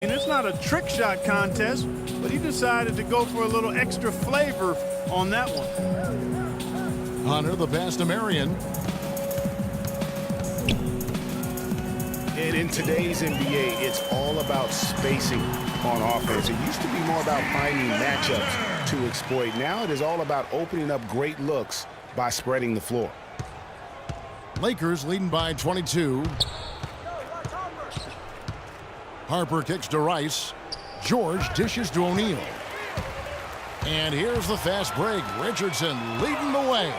And it's not a trick shot contest, but he decided to go for a little extra flavor on that one. Hunter, the pass to Marion. And in today's NBA, it's all about spacing on offense. It used to be more about finding matchups to exploit. Now it is all about opening up great looks by spreading the floor. Lakers leading by 22. Harper kicks to Rice. George dishes to O'Neal. And here's the fast break. Richardson leading the way.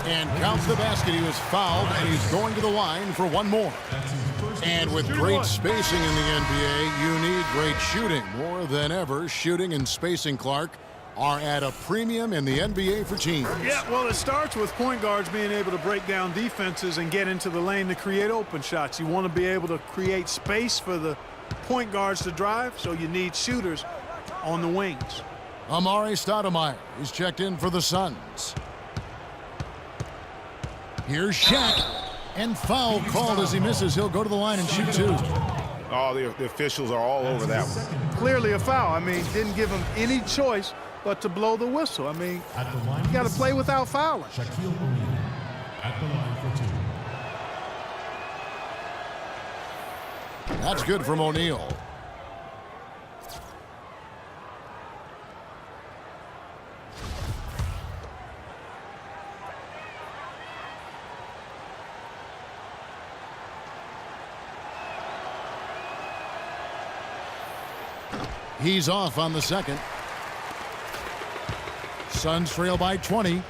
And counts the basket. He was fouled, and he's going to the line for one more. And with great spacing in the NBA, you need great shooting. More than ever, shooting and spacing, Clark, are at a premium in the NBA for teams. Yeah, well, it starts with point guards being able to break down defenses and get into the lane to create open shots. You want to be able to create space for the point guards to drive, so you need shooters on the wings. Amari Stoudemire is checked in for the Suns. Here's Shaq, and foul called as he misses. He'll go to the line and shoot two. Oh, the officials are all over that one. Clearly a foul. I mean, didn't give him any choice but to blow the whistle. I mean, you got to play without fouling. Shaquille O'Neal at the line for two. That's good from O'Neal. He's off on the second. Suns trail by 20.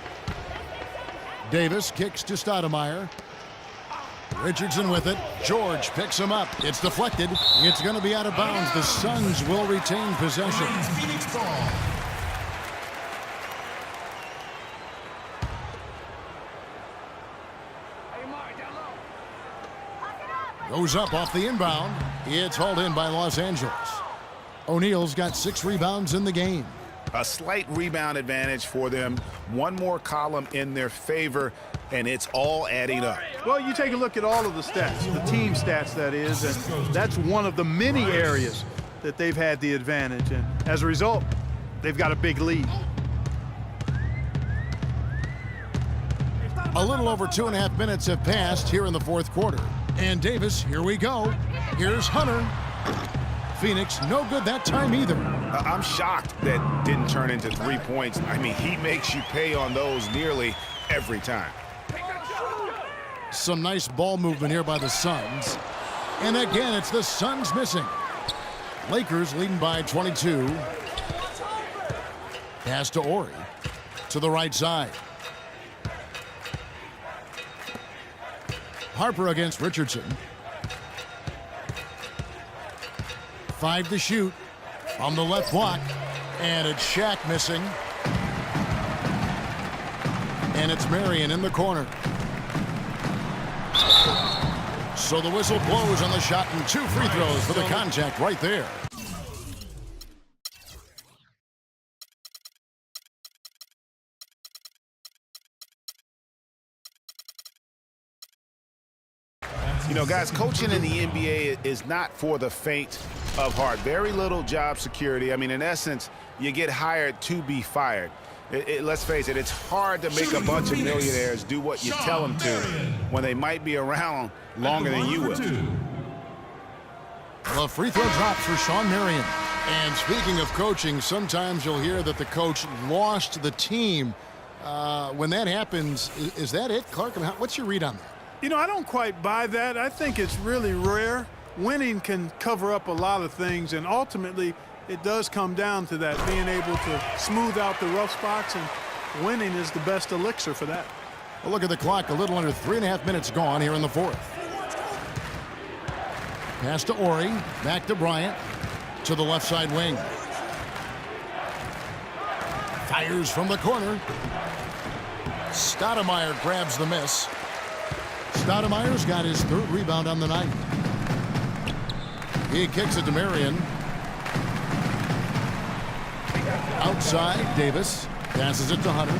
Davis kicks to Stoudemire. Richardson with it. George picks him up. It's deflected. It's going to be out of bounds. The Suns will retain possession. Goes up off the inbound. It's hauled in by Los Angeles. O'Neal's got 6 rebounds in the game. A slight rebound advantage for them. One more column in their favor, and it's all adding up. Well, you take a look at all of the stats, the team stats, that is, and that's one of the many areas that they've had the advantage. And as a result, they've got a big lead. A little over 2.5 minutes have passed here in the fourth quarter. And Davis, here we go. Here's Hunter. Phoenix, no good that time either. I'm shocked that didn't turn into 3 points. I mean, he makes you pay on those nearly every time. Some nice ball movement here by the Suns. And again, it's the Suns missing. Lakers leading by 22. Pass to Ori. To the right side. Harper against Richardson. 5 to shoot on the left block, and it's Shaq missing, and it's Marion in the corner. So the whistle blows on the shot, and 2 free throws for the contact right there. You know, guys, coaching in the NBA is not for the faint of heart. Very little job security. I mean, in essence, you get hired to be fired. Let's face it, it's hard to make a bunch of millionaires do what you tell them to when they might be around longer than you will. Well, free throw drops for Shawn Marion. And speaking of coaching, sometimes you'll hear that the coach lost the team. When that happens, is that it, Clark? What's your read on that? You know, I don't quite buy that. I think it's really rare. Winning can cover up a lot of things, and ultimately it does come down to that, being able to smooth out the rough spots, and winning is the best elixir for that. Well, look at the clock. A little under 3.5 minutes gone here in the fourth. Pass to Ori. Back to Bryant. To the left side wing. Fires from the corner. Stoudemire grabs the miss. Stoudemire's got his 3rd rebound on the night. He kicks it to Marion. Outside, Davis passes it to Hunter.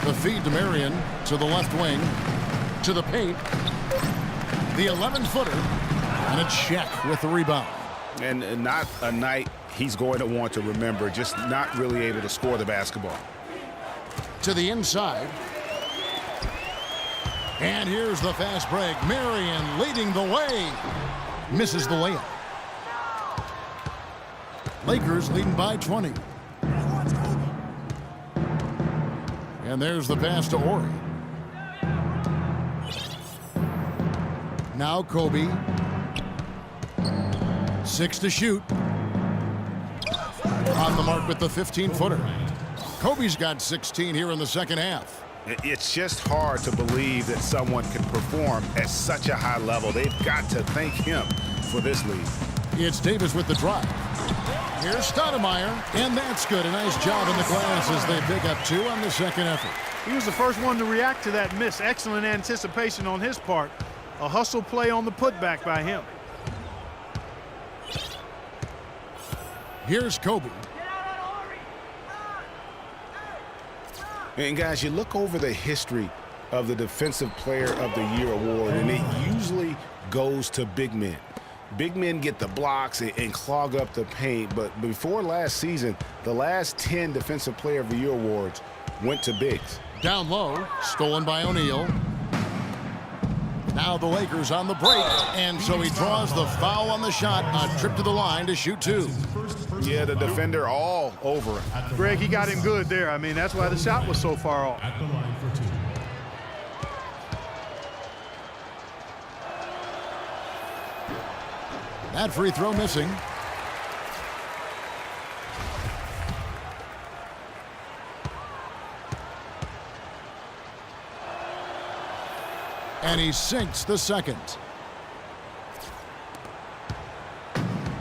The feed to Marion to the left wing. To the paint. The 11-footer, and a check with the rebound. And not a night he's going to want to remember, just not really able to score the basketball. To the inside. And here's the fast break. Marion leading the way. Misses the layup. Lakers leading by 20. And there's the pass to Ori. Now Kobe. 6 to shoot. On the mark with the 15-footer. Kobe's got 16 here in the second half. It's just hard to believe that someone can perform at such a high level. They've got to thank him for this lead. It's Davis with the drive. Here's Stoudemire, and that's good. A nice job in the glass as they pick up 2 on the second effort. He was the first one to react to that miss. Excellent anticipation on his part. A hustle play on the putback by him. Here's Kobe. And guys, you look over the history of the Defensive Player of the Year award, and it usually goes to big men. Big men get the blocks and clog up the paint, but before last season, the last 10 Defensive Player of the Year awards went to bigs. Down low, stolen by O'Neal. Now the Lakers on the break, and so he draws the foul on the shot. A trip to the line to shoot 2. Yeah, the defender all over him. Greg, he got him good there. I mean, that's why the shot was so far off. At the line for 2. That free throw missing. And he sinks the second.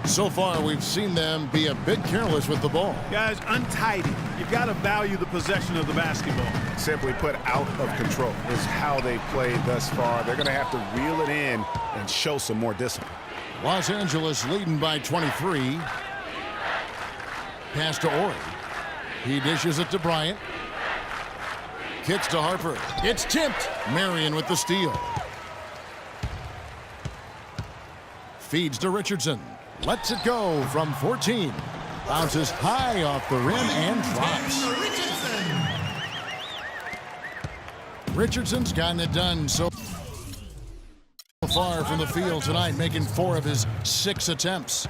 So far, we've seen them be a bit careless with the ball. Guys, untidy. You've got to value the possession of the basketball. Simply put, out of control is how they played thus far. They're going to have to reel it in and show some more discipline. Los Angeles leading by 23. Pass to Ori. He dishes it to Bryant. Kicks to Harper. It's tipped. Marion with the steal. Feeds to Richardson. Lets it go from 14. Bounces high off the rim and drops. Richardson's gotten it done so far from the field tonight, making 4 of his 6 attempts.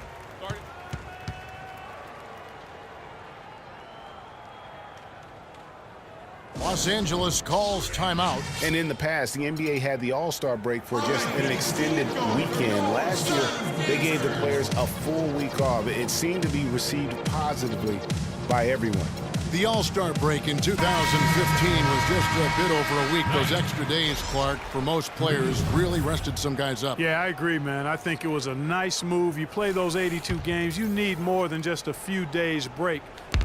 Los Angeles calls timeout. And in the past, the NBA had the All-Star break for just an extended weekend. Last year, they gave the players a full week off. It seemed to be received positively by everyone. The All-Star break in 2015 was just a bit over a week. Those extra days, Clark, for most players, really rested some guys up. Yeah, I agree, man. I think it was a nice move. You play those 82 games, you need more than just a few days break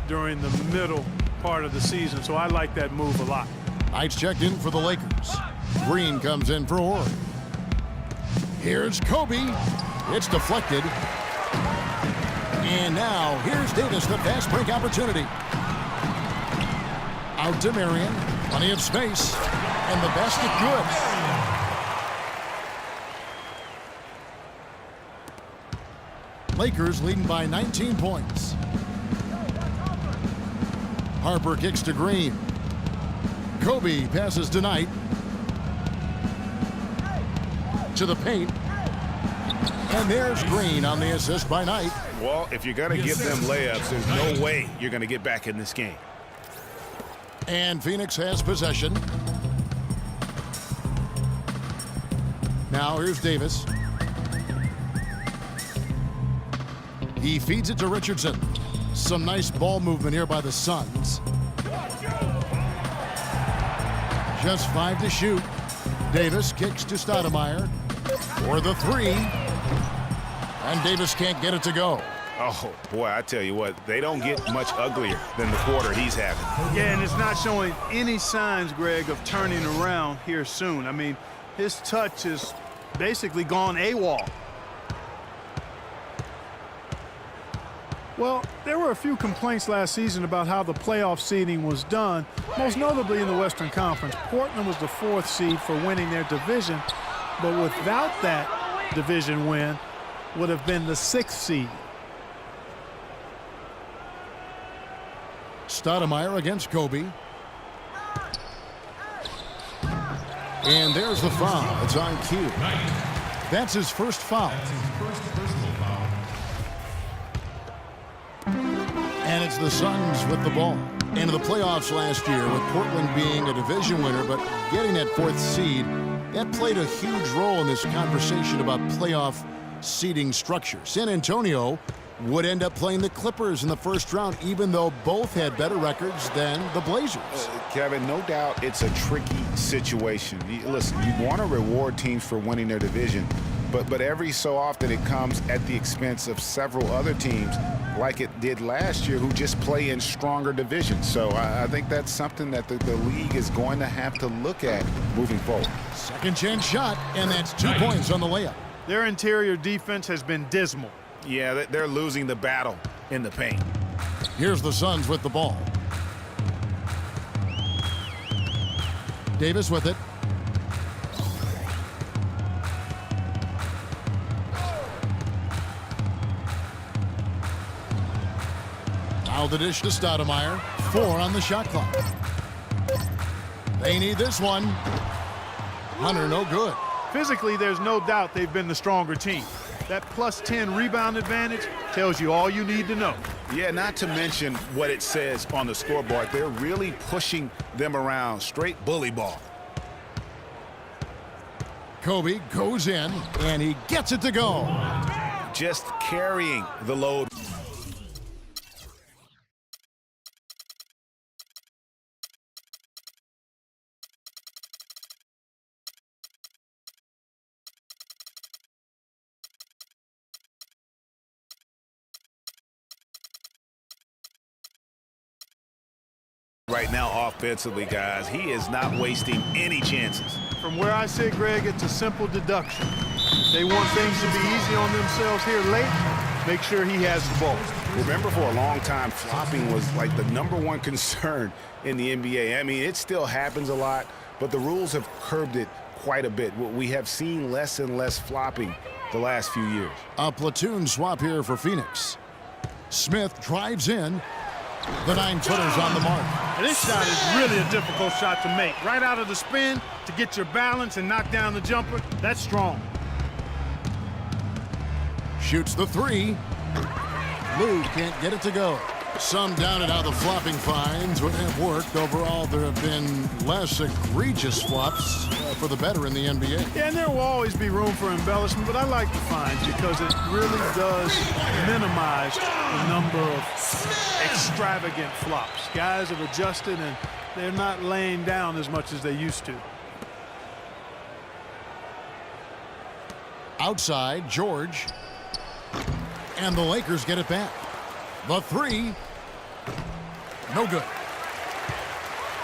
during the middle part of the season, so I like that move a lot. Knights checked in for the Lakers. Green comes in for Ori. Here's Kobe. It's deflected. And now here's Davis, the fast break opportunity. Out to Marion. Plenty of space. And the basket good. Lakers leading by 19 points. Harper kicks to Green. Kobe passes to Knight. To the paint. And there's Green on the assist by Knight. Well, if you're going to give them layups, there's no way you're going to get back in this game. And Phoenix has possession. Now here's Davis. He feeds it to Richardson. Some nice ball movement here by the Suns. Just 5 to shoot. Davis kicks to Stoudemire for the 3. And Davis can't get it to go. Oh, boy, I tell you what, they don't get much uglier than the quarter he's having. Yeah, and it's not showing any signs, Greg, of turning around here soon. I mean, his touch is basically gone AWOL. Well, there were a few complaints last season about how the playoff seeding was done, most notably in the Western Conference. Portland was the 4th seed for winning their division, but without that division win, would have been the 6th seed. Stoudemire against Kobe. And there's the foul. It's on cue. That's his first foul. That's his first personal foul. And it's the Suns with the ball. Into the playoffs last year with Portland being a division winner, but getting that 4th seed, that played a huge role in this conversation about playoff seeding structure. San Antonio would end up playing the Clippers in the first round, even though both had better records than the Blazers. Kevin, no doubt it's a tricky situation. Listen, you want to reward teams for winning their division, but every so often it comes at the expense of several other teams, like it did last year, who just play in stronger divisions. So I think that's something that the league is going to have to look at moving forward. Second chance shot, and that's 2 points on the layup. Their interior defense has been dismal. Yeah, they're losing the battle in the paint. Here's the Suns with the ball. Davis with it. Now the dish to Stoudemire. 4 on the shot clock. They need this one. Hunter, no good. Physically, there's no doubt they've been the stronger team. That plus 10 rebound advantage tells you all you need to know. Yeah, not to mention what it says on the scoreboard. They're really pushing them around. Straight bully ball. Kobe goes in, and he gets it to go. Just carrying the load. Right now, offensively, guys, he is not wasting any chances. From where I sit, Greg, it's a simple deduction. They want things to be easy on themselves here late. Make sure he has the ball. Remember, for a long time, flopping was like the #1 concern in the NBA. I mean, it still happens a lot, but the rules have curbed it quite a bit. We have seen less and less flopping the last few years. A platoon swap here for Phoenix. Smith drives in. The 9-footer's on the mark. And this shot is really a difficult shot to make. Right out of the spin to get your balance and knock down the jumper, that's strong. Shoots the 3. Lou can't get it to go. Some doubted how the flopping fines would have worked. Overall, there have been less egregious flops for the better in the NBA. Yeah, and there will always be room for embellishment, but I like the fines because it really does minimize the number of extravagant flops. Guys have adjusted, and they're not laying down as much as they used to. Outside, George. And the Lakers get it back. The 3. No good.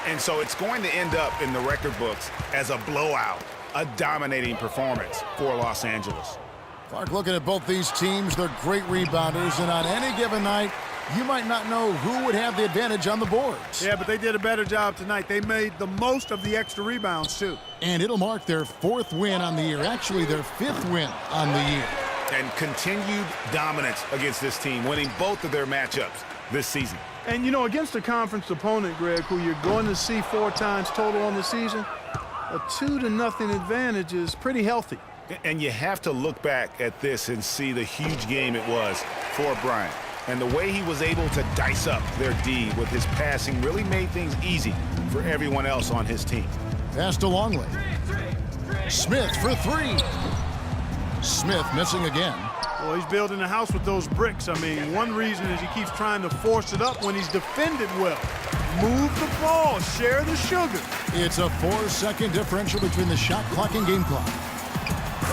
And so it's going to end up in the record books as a blowout, a dominating performance for Los Angeles. Clark, looking at both these teams, they're great rebounders, and on any given night, you might not know who would have the advantage on the boards. Yeah, but they did a better job tonight. They made the most of the extra rebounds, too. And it'll mark their 4th win on the year, actually their 5th win on the year. And continued dominance against this team, winning both of their matchups this season. And, you know, against a conference opponent, Greg, who you're going to see 4 times total on the season, a 2-0 advantage is pretty healthy. And you have to look back at this and see the huge game it was for Bryant. And the way he was able to dice up their D with his passing really made things easy for everyone else on his team. Pass to Longley. Smith for 3. Smith missing again. Well, he's building a house with those bricks. I mean, one reason is he keeps trying to force it up when he's defended well. Move the ball, share the sugar. It's a 4-second differential between the shot clock and game clock.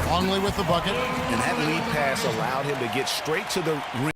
Longley with the bucket. And that lead pass allowed him to get straight to the rim.